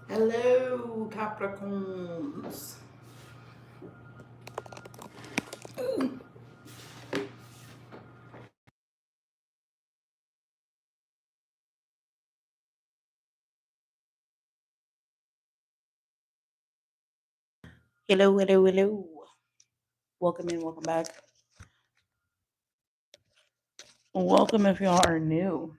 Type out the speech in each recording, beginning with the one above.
Hello, Capricorns. Hello, hello, hello. Welcome in, welcome back. Welcome if y'all are new.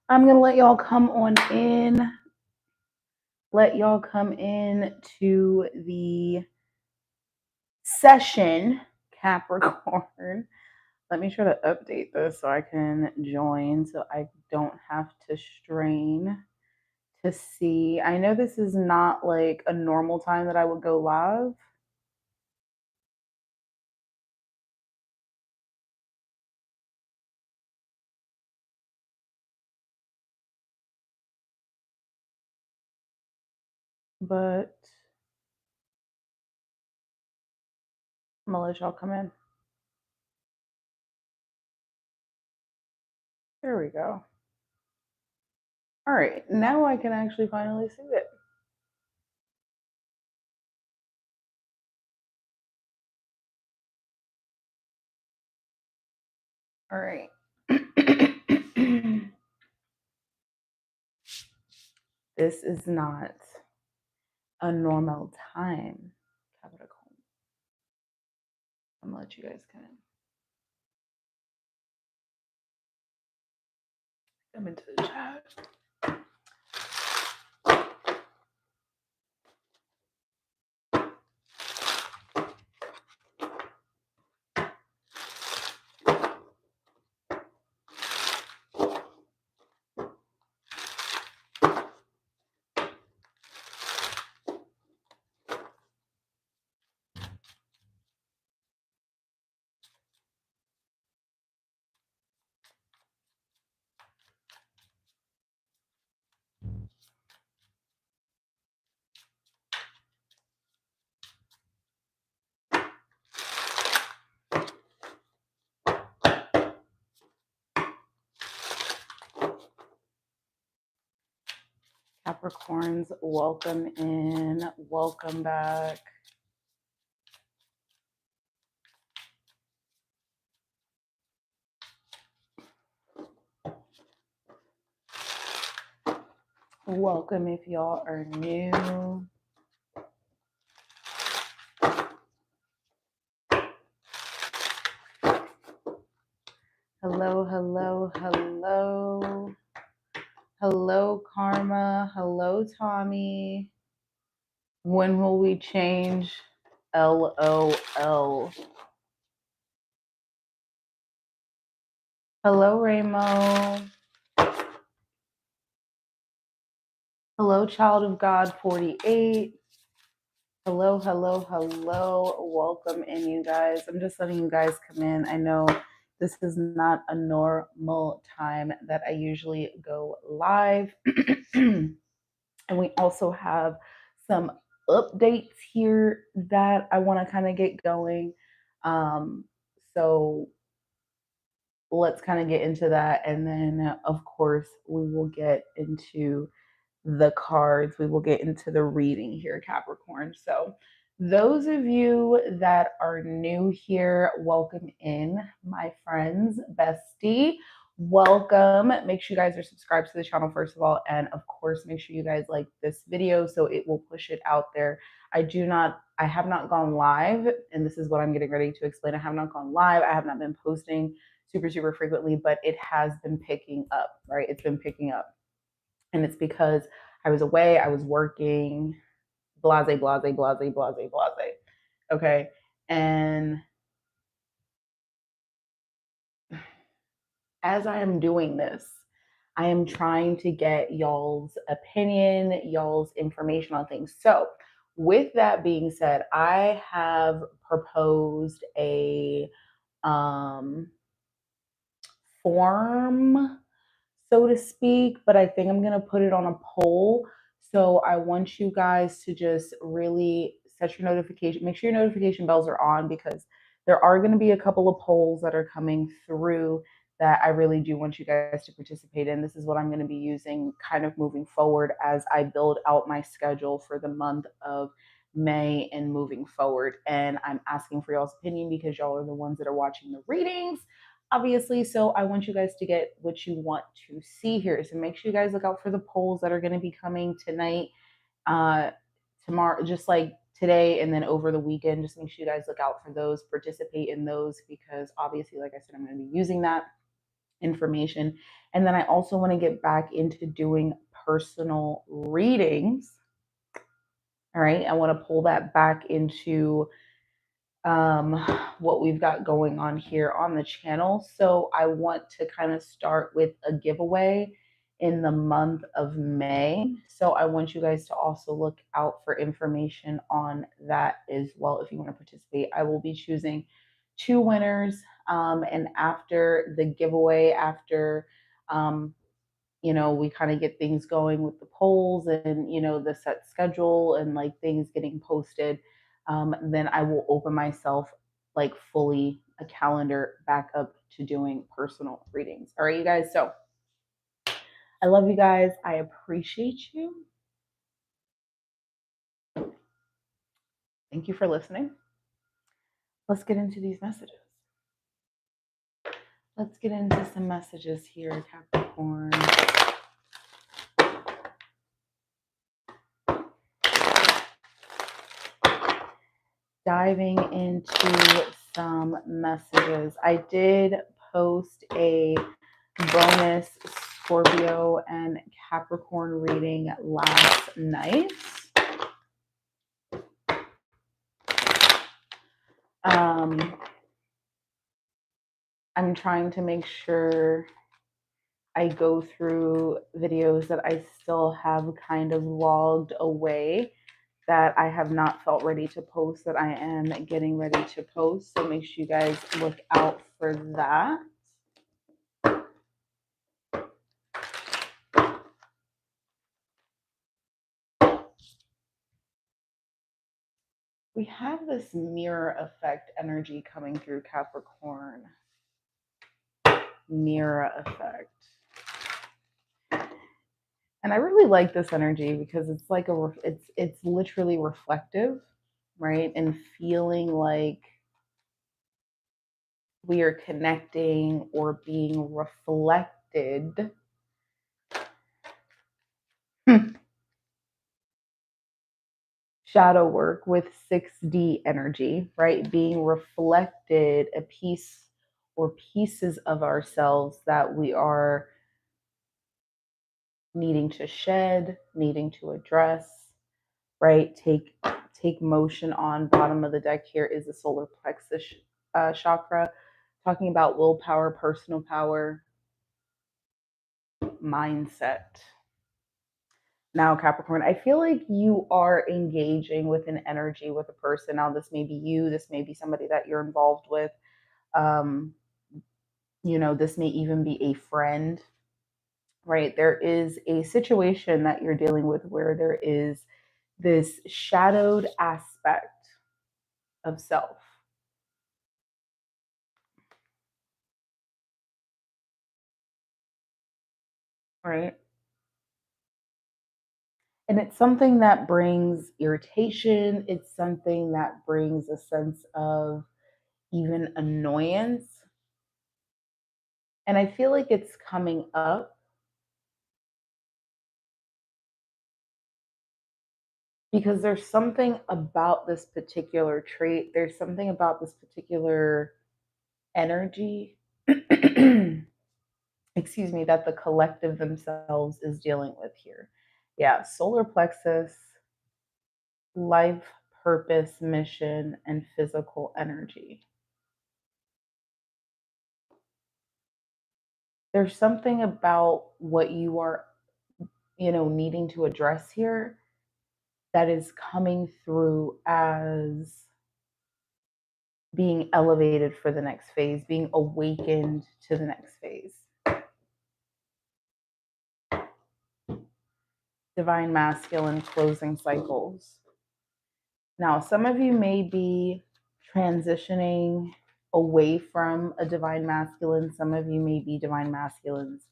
I'm gonna let y'all come on in. Let y'all come in to the session, Capricorn. Let me try to update this so I can join so I don't have to strain to see. I know this is not like a normal time that I would go live. But I'm gonna let y'all come in. There we go. All right, now I can actually finally see it. All right. This is not a normal time, Capricorn. I'm gonna let you guys come in. Come into the chat. Capricorns, welcome in. Welcome back. Welcome if y'all are new. Hello, hello, hello. Hello, Karma. Hello, Tommy. When will we change? LOL. Hello, Ramo. Hello, Child of God 48. Hello, hello, hello. Welcome in, you guys. I'm just letting you guys come in. I know this is not a normal time that I usually go live. And we also have some updates here that I want to kind of get going. So let's kind of get into that. And then, of course, we will get into the cards. We will get into the reading here, Capricorn. So, those of you that are new here, welcome in, my friends, bestie. Welcome. Make sure you guys are subscribed to the channel, first of all. And of course, make sure you guys like this video so it will push it out there. I have not gone live, and this is what I'm getting ready to explain. I have not gone live. I have not been posting super frequently, but it has been picking up, right? It's been picking up. And it's because I was away, I was working, blase, blase, blase, blase, blase. Okay. And as I am doing this, I am trying to get y'all's opinion, y'all's information on things. So, with that being said, I have proposed a form, so to speak, but I think I'm going to put it on a poll. So I want you guys to just really set your notification, make sure your notification bells are on because there are going to be a couple of polls that are coming through that I really do want you guys to participate in. This is what I'm going to be using kind of moving forward as I build out my schedule for the month of May and moving forward. And I'm asking for y'all's opinion because y'all are the ones that are watching the readings, obviously. So I want you guys to get what you want to see here. So make sure you guys look out for the polls that are going to be coming tonight, tomorrow, just like today, and then over the weekend. Just make sure you guys look out for those, participate in those, because obviously, like I said, I'm going to be using that information. And then I also want to get back into doing personal readings. All right. I want to pull that back into what we've got going on here on the channel. So I want to kind of start with a giveaway in the month of May. So I want you guys to also look out for information on that as well. If you want to participate, I will be choosing 2 winners. And after the giveaway, after we kind of get things going with the polls and the set schedule and like things getting posted, then I will open myself like fully a calendar back up to doing personal readings. All right, you guys. So I love you guys. I appreciate you. Thank you for listening. Let's get into these messages. Let's get into some messages here, Capricorn. Diving into some messages. I did post a bonus Scorpio and Capricorn reading last night. I'm trying to make sure I go through videos that I still have kind of logged away that I have not felt ready to post, that I am getting ready to post. So make sure you guys look out for that. We have this mirror effect energy coming through Capricorn. Mirror effect. And I really like this energy because it's like it's literally reflective, right? And feeling like we are connecting or being reflected. Shadow work with 6D energy, right? Being reflected, a piece or pieces of ourselves that we are needing to shed, needing to address, right? Take motion on. Bottom of the deck here is the solar plexus chakra, talking about willpower, personal power, mindset. Now, Capricorn, I feel like you are engaging with an energy with a person. Now, this may be you, this may be somebody that you're involved with. This may even be a friend, right? There is a situation that you're dealing with where there is this shadowed aspect of self. Right? And it's something that brings irritation. It's something that brings a sense of even annoyance. And I feel like it's coming up because there's something about this particular trait. There's something about this particular energy, excuse me, that the collective themselves is dealing with here. Yeah, solar plexus, life, purpose, mission, and physical energy. There's something about what you are, needing to address here that is coming through as being elevated for the next phase, being awakened to the next phase. Divine masculine closing cycles. Now, some of you may be transitioning away from a divine masculine. Some of you may be divine masculines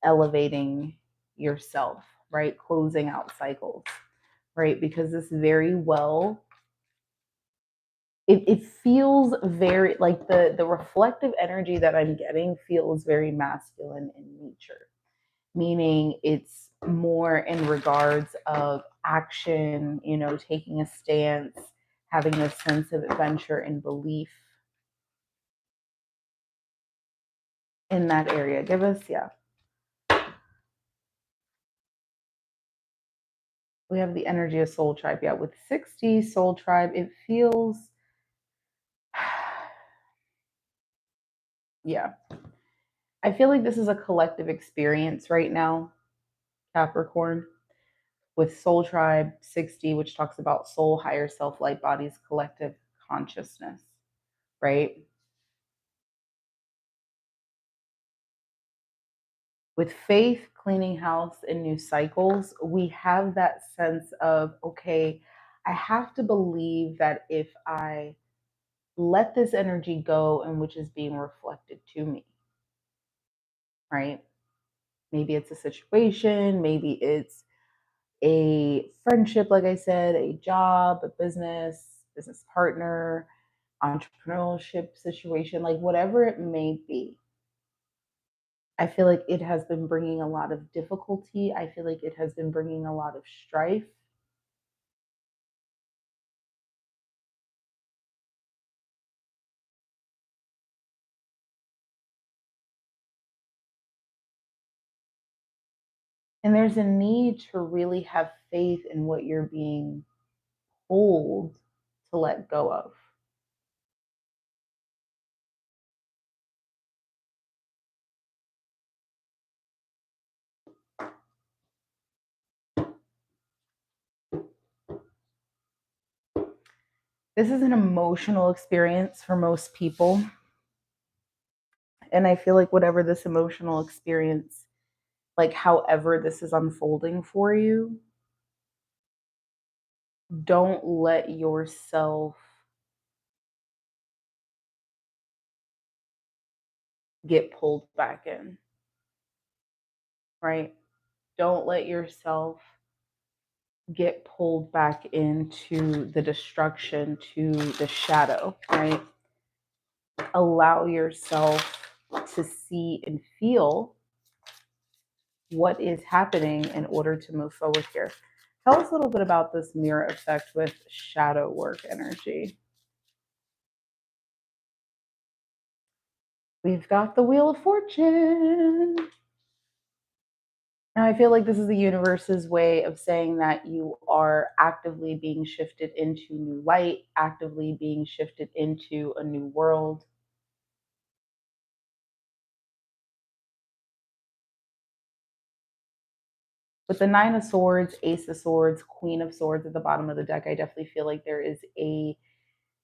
elevating yourself, right? Closing out cycles, right? Because this very well, it feels very like the reflective energy that I'm getting feels very masculine in nature, meaning it's more in regards of action, taking a stance, having a sense of adventure and belief in that area. Give us, yeah. We have the energy of soul tribe. Yeah, with 60 soul tribe, it feels, yeah. I feel like this is a collective experience right now, Capricorn, with soul tribe 60, which talks about soul, higher self, light bodies, collective consciousness, right? With faith, cleaning house, and new cycles, we have that sense of, okay, I have to believe that if I let this energy go and which is being reflected to me, right? Maybe it's a situation, maybe it's a friendship, like I said, a job, a business partner, entrepreneurship situation, like whatever it may be. I feel like it has been bringing a lot of difficulty. I feel like it has been bringing a lot of strife. And there's a need to really have faith in what you're being told to let go of. This is an emotional experience for most people. And I feel like whatever this emotional experience, like however this is unfolding for you, don't let yourself get pulled back in, right? Don't let yourself get pulled back into the destruction, to the shadow, right? Allow yourself to see and feel what is happening in order to move forward here. Tell us a little bit about this mirror effect with shadow work energy. We've got the Wheel of Fortune. Now, I feel like this is the universe's way of saying that you are actively being shifted into new light, actively being shifted into a new world. With the Nine of Swords, Ace of Swords, Queen of Swords at the bottom of the deck, I definitely feel like there is a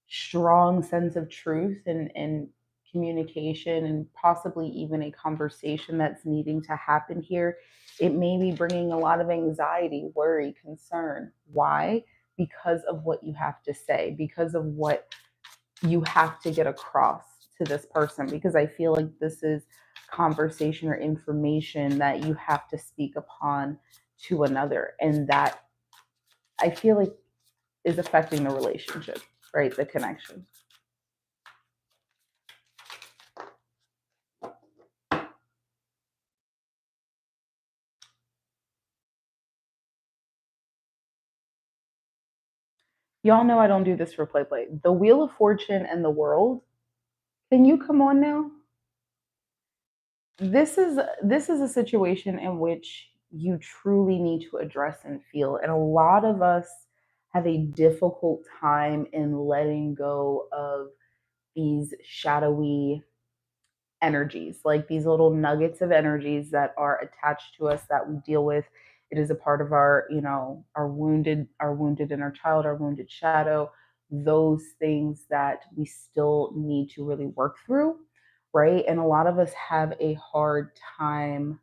strong sense of truth and communication and possibly even a conversation that's needing to happen here. It may be bringing a lot of anxiety, worry, concern. Why? Because of what you have to say, because of what you have to get across to this person, because I feel like this is conversation or information that you have to speak upon to another, and that I feel like is affecting the relationship, right? The connection. Y'all know I don't do this for play. The Wheel of Fortune and the World. Can you come on now? This is a situation in which you truly need to address and feel. And a lot of us have a difficult time in letting go of these shadowy energies, like these little nuggets of energies that are attached to us that we deal with. It is a part of our, our wounded inner child, our wounded shadow, those things that we still need to really work through, right? And a lot of us have a hard time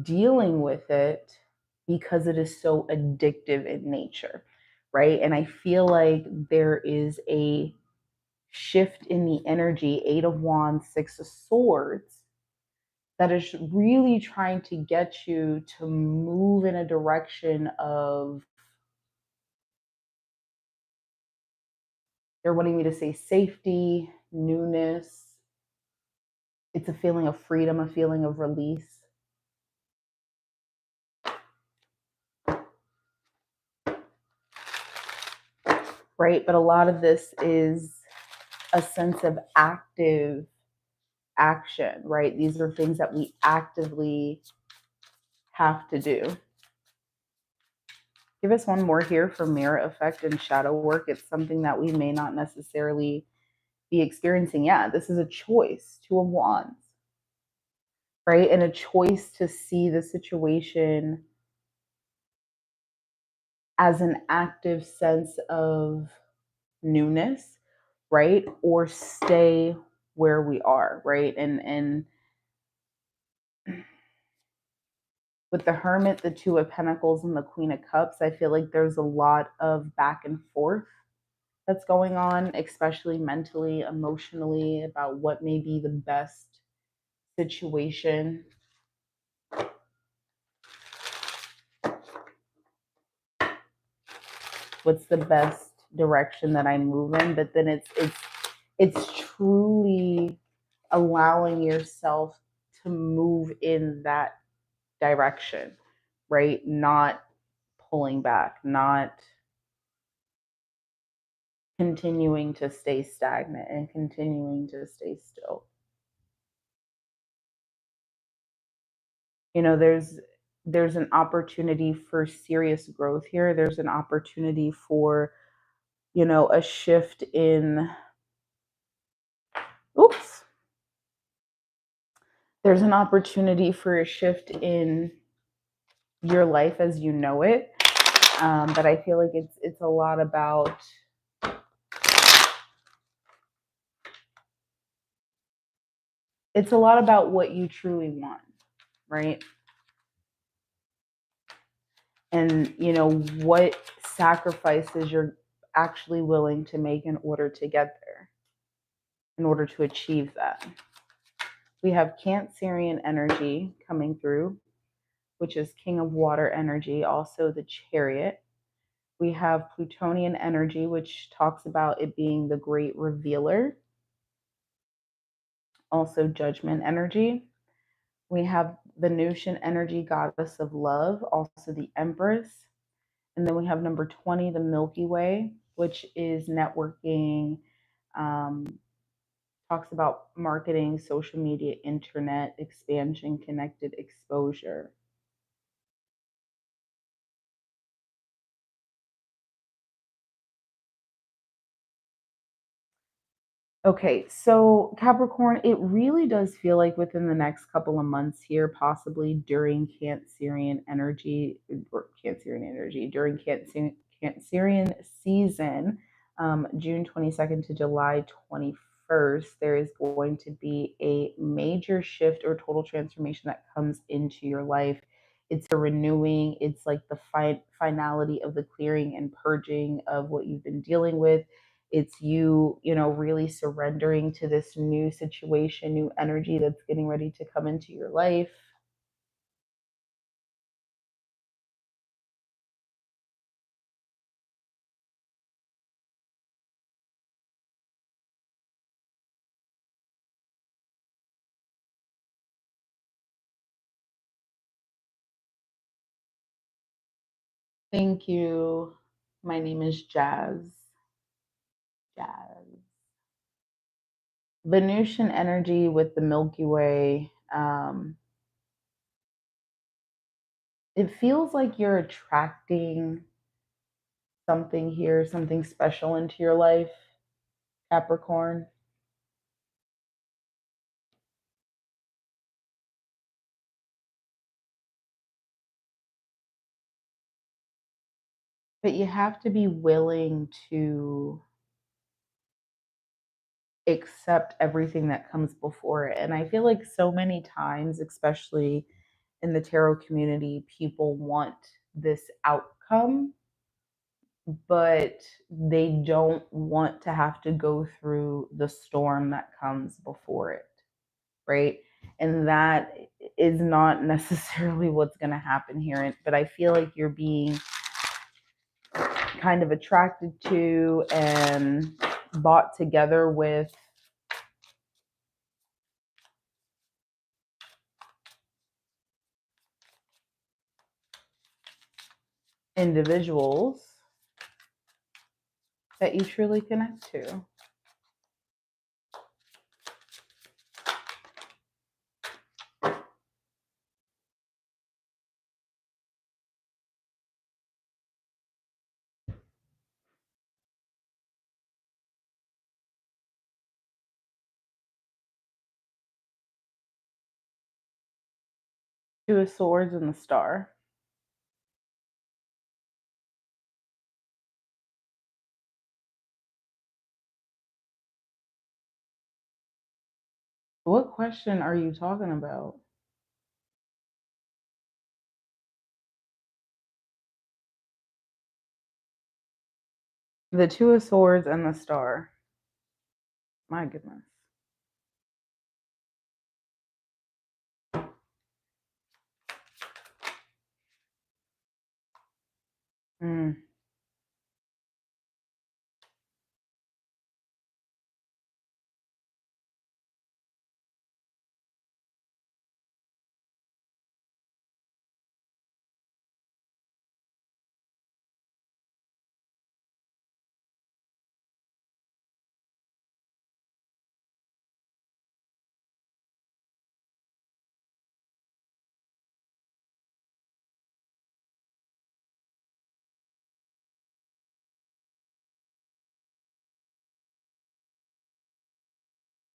dealing with it because it is so addictive in nature, right? And I feel like there is a shift in the energy, Eight of Wands, Six of Swords, that is really trying to get you to move in a direction of, they're wanting me to say safety, newness. It's a feeling of freedom, a feeling of release. Right? But a lot of this is a sense of active action, right? These are things that we actively have to do. Give us one more here for mirror effect and shadow work. It's something that we may not necessarily be experiencing yet. This is a choice, Two of Wands, right? And a choice to see the situation as an active sense of newness, right? Or stay where we are, right? And with the Hermit, the Two of Pentacles, and the Queen of Cups, I feel like there's a lot of back and forth that's going on, especially mentally, emotionally, about what may be the best situation. What's the best direction that I move in? But then it's truly allowing yourself to move in that direction, right? Not pulling back, not continuing to stay stagnant and continuing to stay still. You know, there's an opportunity for serious growth here. There's an opportunity for, you know, a shift in, oops. There's an opportunity for a shift in your life as you know it. But I feel like it's a lot about, it's a lot about what you truly want, right? And you know what sacrifices you're actually willing to make in order to get there, in order to achieve that. We have Cancerian energy coming through, which is King of Water energy, also the Chariot. We have Plutonian energy, which talks about it being the great revealer, also Judgment energy. We have Venusian energy, goddess of love, also the Empress. And then we have number 20, the Milky Way, which is networking, um, talks about marketing, social media, internet, expansion, connected exposure. Okay, so Capricorn, it really does feel like within the next couple of months here, possibly during Cancerian energy, or Cancerian energy, during Cancerian season, June 22nd to July 21st, there is going to be a major shift or total transformation that comes into your life. It's a renewing, it's like the finality of the clearing and purging of what you've been dealing with. It's you, you know, really surrendering to this new situation, new energy that's getting ready to come into your life. Thank you. My name is Jazz. Jazz. Venusian energy with the Milky Way. It feels like you're attracting something here, something special into your life, Capricorn. But you have to be willing to accept everything that comes before it. And I feel like so many times, especially in the tarot community, people want this outcome, but they don't want to have to go through the storm that comes before it, right? And that is not necessarily what's going to happen here. But I feel like you're being kind of attracted to and bought together with individuals that you truly connect to. Two of Swords and the Star. What question are you talking about? The Two of Swords and the Star. My goodness. Mm.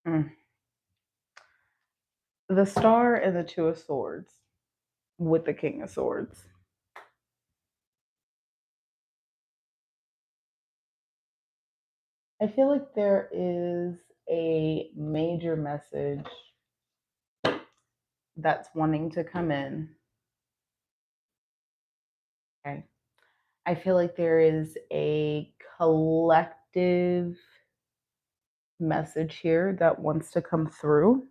Mm. The Star and the Two of Swords with the King of Swords. I feel like there is a major message that's wanting to come in. Okay. I feel like there is a collective message here that wants to come through,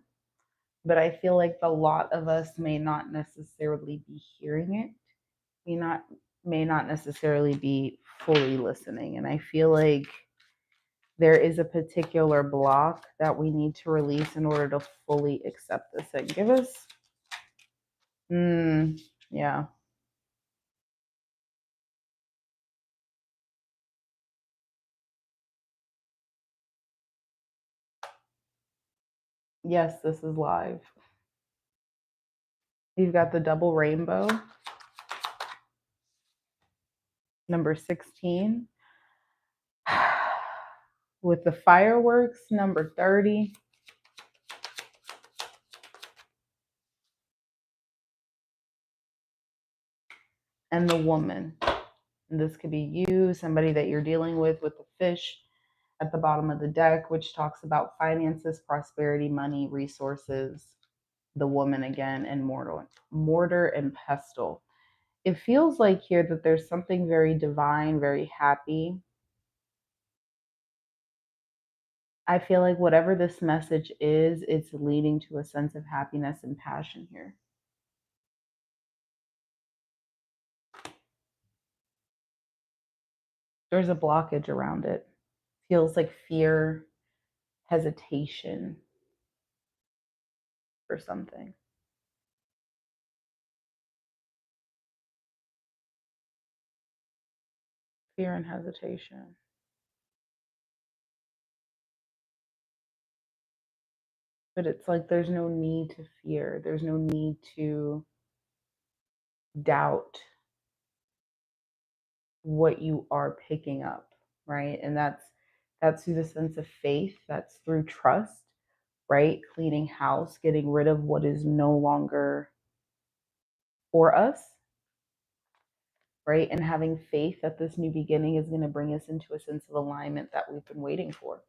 but I feel like a lot of us may not necessarily be hearing it. We may not necessarily be fully listening. And I feel like there is a particular block that we need to release in order to fully accept this and give us. Yeah. Yes, this is live. You've got the double rainbow, number 16, with the fireworks, number 30, and the woman. And this could be you, somebody that you're dealing with the fish at the bottom of the deck, which talks about finances, prosperity, money, resources, the woman again, and mortar and pestle. It feels like here that there's something very divine, very happy. I feel like whatever this message is, it's leading to a sense of happiness and passion here. There's a blockage around it. Feels like fear, hesitation for something. Fear and hesitation. But it's like there's no need to fear. There's no need to doubt what you are picking up, right? And that's through the sense of faith, that's through trust, right? Cleaning house, getting rid of what is no longer for us, right? And having faith that this new beginning is going to bring us into a sense of alignment that we've been waiting for.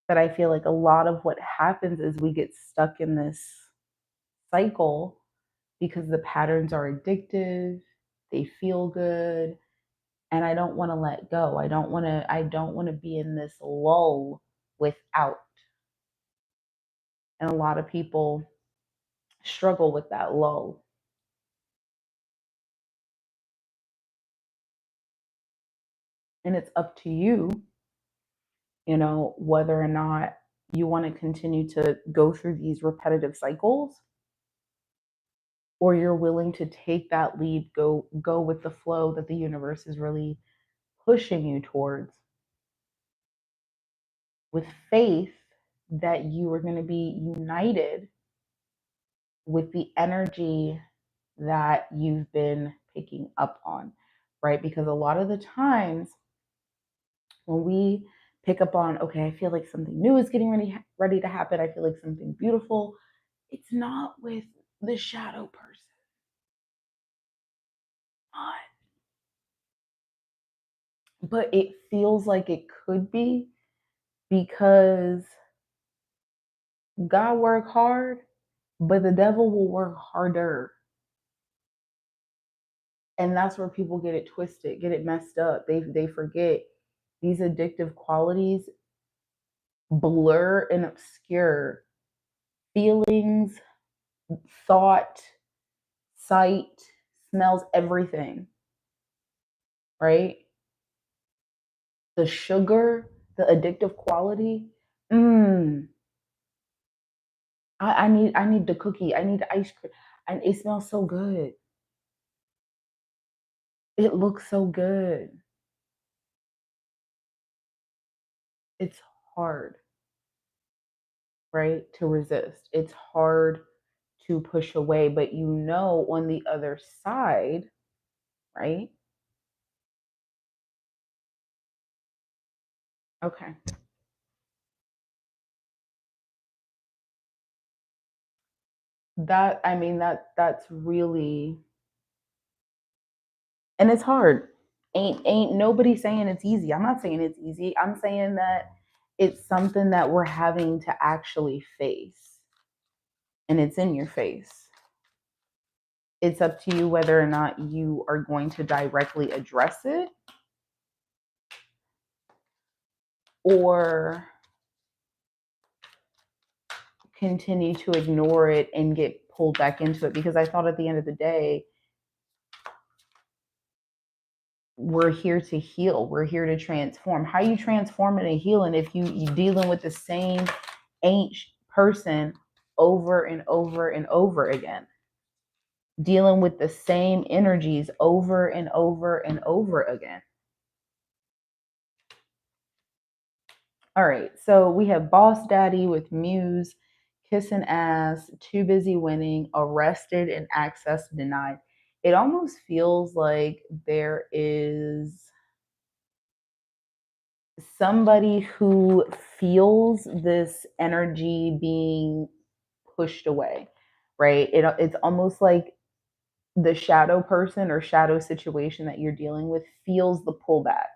But I feel like a lot of what happens is we get stuck in this cycle because the patterns are addictive, they feel good, and I don't want to let go. I don't want to be in this lull without. And a lot of people struggle with that lull. And it's up to you, whether or not you want to continue to go through these repetitive cycles, or you're willing to take that lead, go with the flow that the universe is really pushing you towards, with faith that you are going to be united with the energy that you've been picking up on, right? Because a lot of the times when we pick up on, okay, I feel like something new is getting ready to happen, I feel like something beautiful, it's not with the shadow person. But it feels like it could be, because God work hard, but the devil will work harder. And that's where people get it twisted, get it messed up. They forget these addictive qualities blur and obscure feelings, thought, sight, smells, everything, right? The sugar, the addictive quality. I need the cookie. I need the ice cream. And it smells so good. It looks so good. It's hard, right, to resist. It's hard to push away, but on the other side, right? Okay. That's really, and it's hard. Ain't nobody saying it's easy. I'm not saying it's easy. I'm saying that it's something that we're having to actually face, and it's in your face. It's up to you whether or not you are going to directly address it, or continue to ignore it and get pulled back into it. Because I thought at the end of the day, we're here to heal. We're here to transform. How you transforming and healing if you dealing with the same ancient person over and over and over again? Dealing with the same energies over and over and over again. All right, so we have Boss Daddy with Muse, kissing ass, too busy winning, arrested, and access denied. It almost feels like there is somebody who feels this energy being pushed away, right? It's almost like the shadow person or shadow situation that you're dealing with feels the pullback,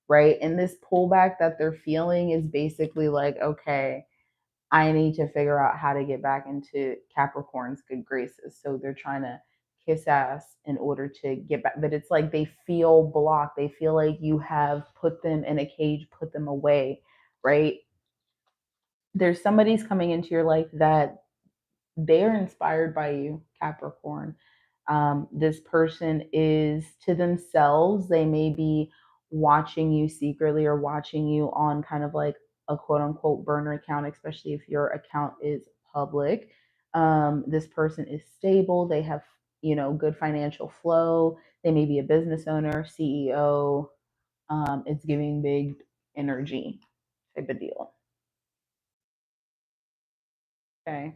right? And this pullback that they're feeling is basically like, okay, I need to figure out how to get back into Capricorn's good graces. So they're trying to kiss ass in order to get back. But it's like they feel blocked. They feel like you have put them in a cage, put them away, right? There's somebody's coming into your life that they're inspired by you, Capricorn. This person is to themselves, they may be watching you secretly or watching you on kind of like a quote unquote burner account, especially if your account is public. This person is stable, they have, good financial flow, they may be a business owner, CEO. It's giving big energy type of deal. Okay.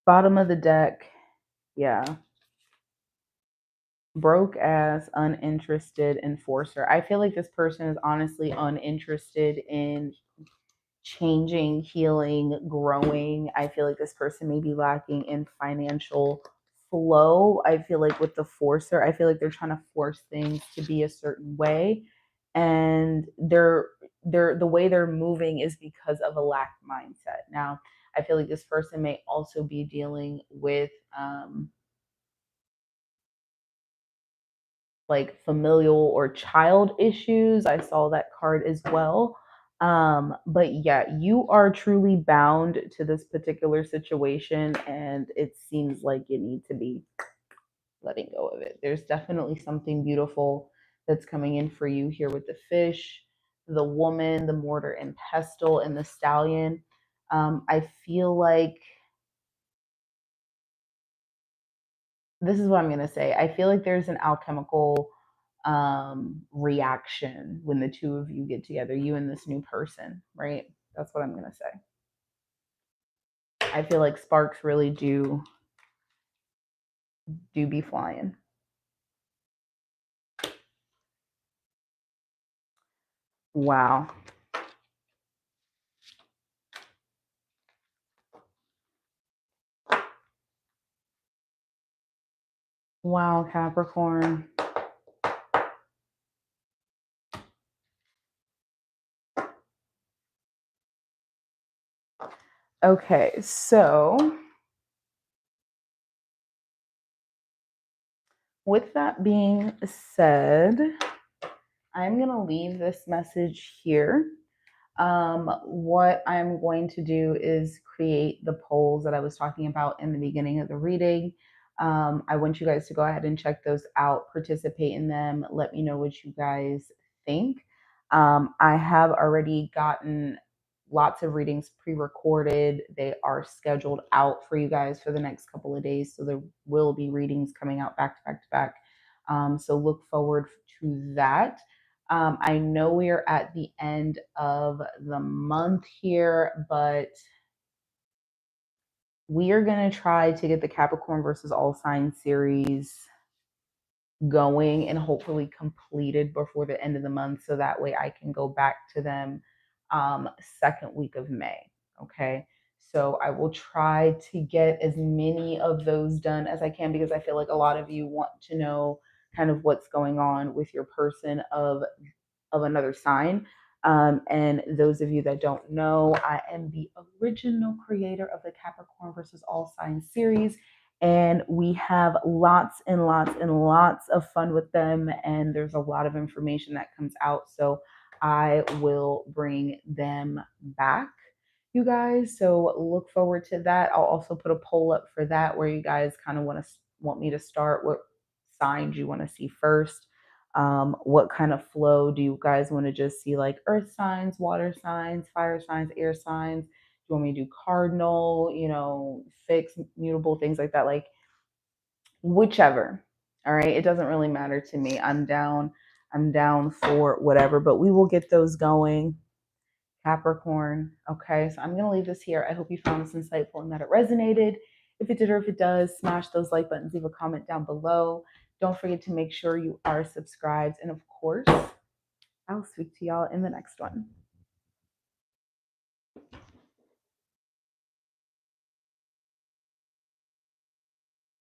Bottom of the deck. Yeah. Broke ass, uninterested enforcer. I feel like this person is honestly uninterested in changing, healing, growing. I feel like this person may be lacking in financial flow. I feel like with the forcer, I feel like they're trying to force things to be a certain way. And the way they're moving is because of a lack mindset. Now, I feel like this person may also be dealing with like familial or child issues. I saw that card as well. But yeah, you are truly bound to this particular situation, and it seems like you need to be letting go of it. There's definitely something beautiful that's coming in for you here with the fish, the woman, the mortar and pestle, and the stallion. I feel like this is what I'm going to say. I feel like there's an alchemical reaction when the two of you get together, you and this new person, right? That's what I'm going to say. I feel like sparks really do be flying. Wow. Wow, Capricorn. Okay, so with that being said, I'm going to leave this message here. What I'm going to do is create the polls that I was talking about in the beginning of the reading. I want you guys to go ahead and check those out, participate in them. Let me know what you guys think. I have already gotten lots of readings pre-recorded. They are scheduled out for you guys for the next couple of days. So there will be readings coming out back to back to back. So look forward to that. I know we are at the end of the month here, but we are going to try to get the Capricorn versus all signs series going and hopefully completed before the end of the month. So that way I can go back to them second week of May. Okay. So I will try to get as many of those done as I can, because I feel like a lot of you want to know kind of what's going on with your person of another sign. And those of you that don't know, I am the original creator of the Capricorn versus all signs series. And we have lots and lots and lots of fun with them. And there's a lot of information that comes out. So I will bring them back, you guys. So look forward to that. I'll also put a poll up for that, where you guys kind of want me to start, what signs you want to see first. What kind of flow do you guys want to just see, like earth signs, water signs, fire signs, air signs? Do you want me to do cardinal, fixed, mutable, things like that? Like whichever. All right. It doesn't really matter to me. I'm down. I'm down for whatever, but we will get those going. Capricorn. Okay. So I'm going to leave this here. I hope you found this insightful and that it resonated. If it did, or if it does, smash those like buttons, leave a comment down below. Don't forget to make sure you are subscribed. And of course, I'll speak to y'all in the next one.